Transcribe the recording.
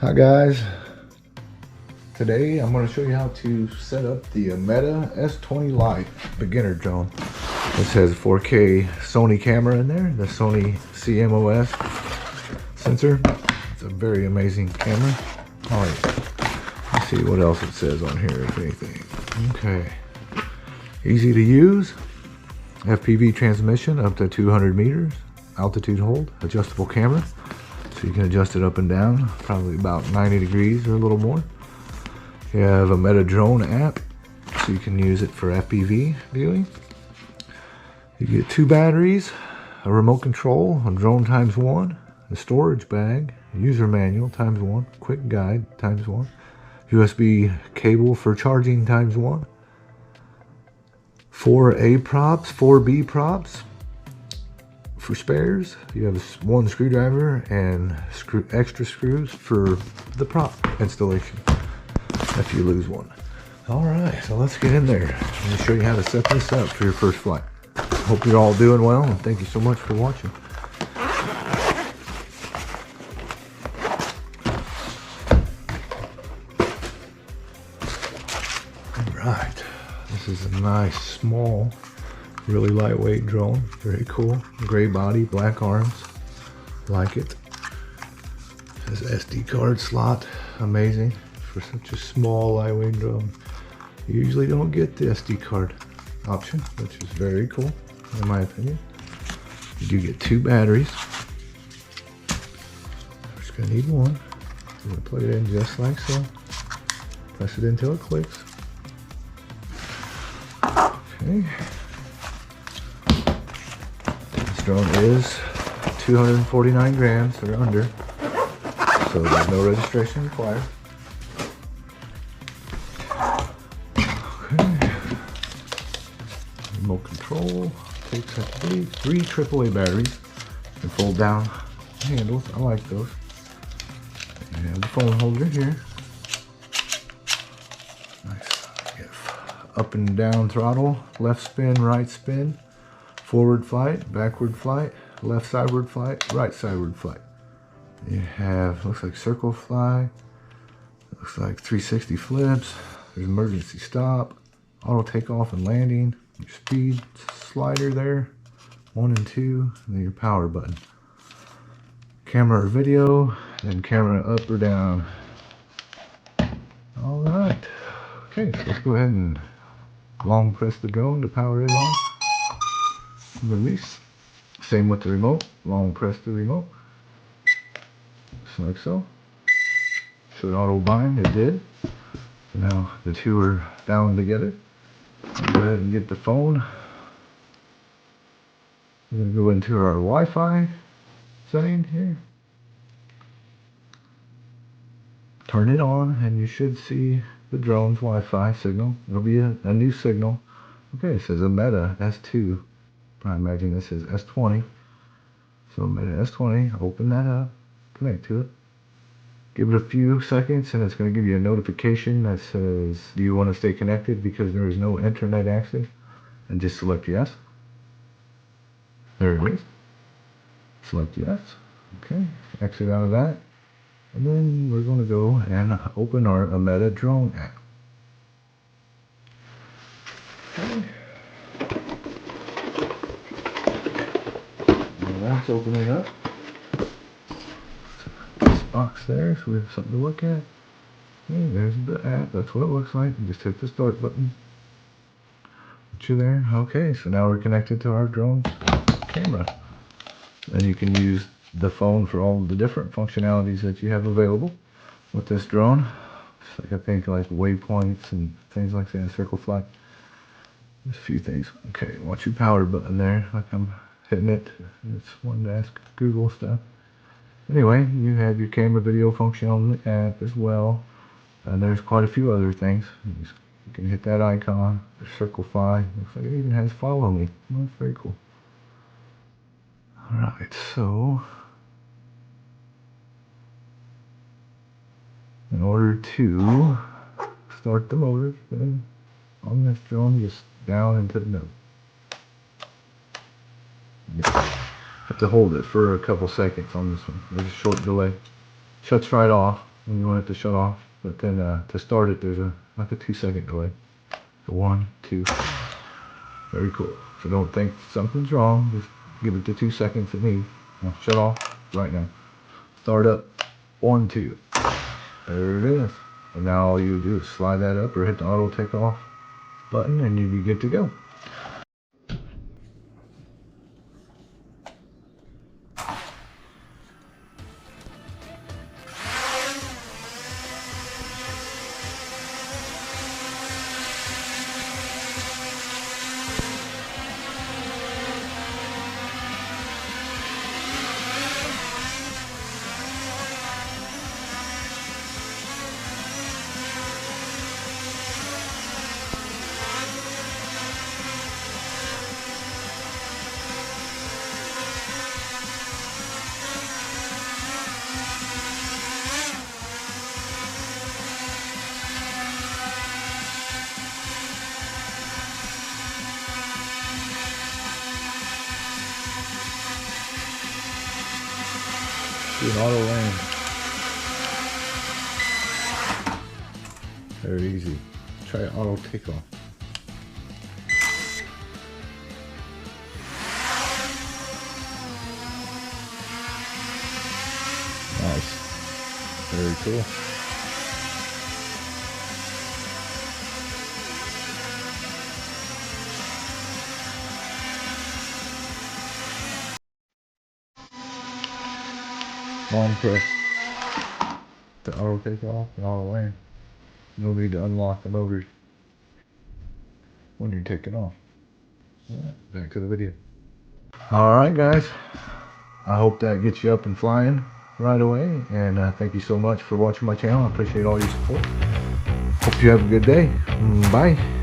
Hi guys, today I'm going to show you how to set up the Ameta S20 Lite beginner drone. This has a 4K Sony camera in there, the Sony CMOS sensor. It's a very amazing camera. Alright, let's see what else it says on here, if anything. Okay, easy to use, FPV transmission up to 200 meters, altitude hold, adjustable camera. So you can adjust it up and down, probably about 90 degrees or a little more. You have a Ameta drone app, so you can use it for FPV viewing. You get 2 batteries, a remote control, a drone ×1, a storage bag, a user manual ×1, quick guide ×1, USB cable for charging ×1, 4 A props, 4 B props. For spares, you have 1 screwdriver and extra screws for the prop installation if you lose one. Alright, so let's get in there. Let me show you how to set this up for your first flight. Hope you're all doing well, and thank you so much for watching. Alright, this is a nice, small, really lightweight drone. Very cool. Gray body, black arms. Like it. Has SD card slot. Amazing for such a small, lightweight drone. You usually don't get the SD card option, which is very cool in my opinion. You do get 2 batteries. We're just gonna need one. We're gonna plug it in just like so. Press it until it clicks. Okay. This drone is 249 grams or under, so there's no registration required. Okay. Remote control takes, I believe, 3 AAA batteries and fold down handles. I like those. You have the phone holder here. Nice. You have up and down throttle, left spin, right spin, forward flight, backward flight, left sideward flight, right sideward flight. You have, looks like circle fly, looks like 360 flips, there's emergency stop, auto takeoff and landing, your speed slider there, 1 and 2, and then your power button. Camera or video, and camera up or down. Alright, okay, so let's go ahead and long press the drone to power it on. Release. Same with the remote. Long press the remote. Just like so. Should auto bind. It did. So now the 2 are down together. Go ahead and get the phone. We're going to go into our Wi-Fi setting here. Turn it on and you should see the drone's Wi-Fi signal. It'll be a new signal. Okay, it says Ameta S2. I imagine this is S20. So Ameta S20, open that up, connect to it. Give it a few seconds and it's going to give you a notification that says, do you want to stay connected because there is no internet access? And just select yes. There it is. Select yes. Okay, exit out of that. And then we're going to go and open our Ameta drone app. Okay. That's opening up. This box there, so we have something to look at. Okay, there's the app. That's what it looks like. You just hit the start button. Put you there. Okay, so now we're connected to our drone's camera. And you can use the phone for all the different functionalities that you have available with this drone. It's like, I think, like waypoints and things like that, circle flight. There's a few things. Okay, watch your power button there, like I'm hitting it. It's one to ask Google stuff. Anyway, you have your camera video function on the app as well. And there's quite a few other things. You can hit that icon, circle fly. Looks like it even has follow me. Well, that's very cool. Alright, so in order to start the motor on this drone, just down into the node. Have to hold it for a couple seconds on this one. There's a short delay. Shuts right off when you want it to shut off. But then to start it, there's like a 2-second delay. So 1, 2. Very cool. So don't think something's wrong. Just give it the 2 seconds it needs. Now shut off right now. Start up. 1, 2. There it is. And now all you do is slide that up or hit the auto takeoff button and you'll be good to go. Do an auto land. Very easy. Try auto takeoff. Nice. Very cool. Long press the auto takeoff and auto land. No need to unlock the motors when you're taking off. Alright, back to the video. Alright guys, I hope that gets you up and flying right away, and thank you so much for watching my channel. I appreciate all your support. Hope you have a good day. Bye.